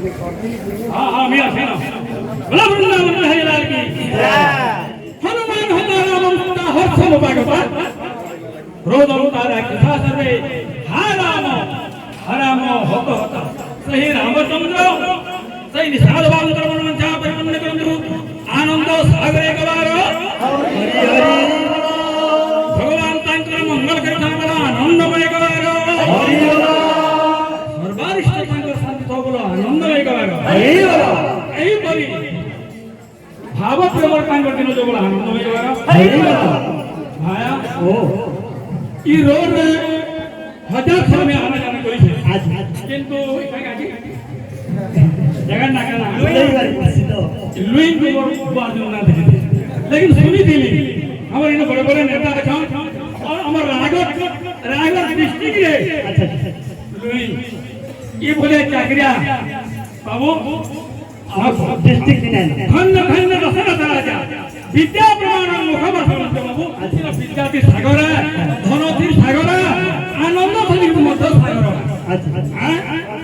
हाँ हाँ मियाँ सेना बोला वृंदावन बिहारी लाल की हनुमान हनुमान मुक्ता हर्ष भगवान रोदम तारा कथा सर्वे हरामो होतो सही रामचंद्र सही निषाद बालकर मनमंचा परिमन्न करंदु आनंद सागरे गवारो हरि हरि भगवान तांकर मंगल करता मला आनंदमय गवारो हरि हरि सर्वारिष्ट तांकर शांति तो बोलो आनंदमय गवारो हरि हरि एई बरी भाव प्रेम तांकर दिन जो बोलो आनंदमय गवारो हरि हरि भाया ओ ई रोड हजार साल में आना जाना कोई आज किंतु जगह ना करना लुइन को बात ना देखे लेकिन सुनी थी हमारे इन्हें बड़े बड़े नेता रखा और हमारे रायगढ़ डिस्ट्रिक्ट है लुइन ये बोले चाकरिया बाबू आप डिस्ट्रिक्ट नहीं खंड खंड दशरथ राजा विद्या प्रमाण मुखबर समझते बाबू अच्छा विद्यार्थी सागर है धनोती सागर है आनंद भली मध्य सागर अच्छा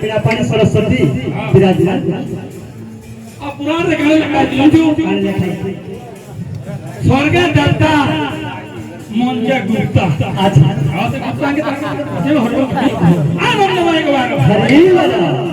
फिर अपन सरस्वती विराजमान अब पुराण देखने लगा लंजू स्वर्ग दत्ता मंजा गुप्ता अच्छा और तो गुप्ता के तरफ से हटो आनंदमय के बारे में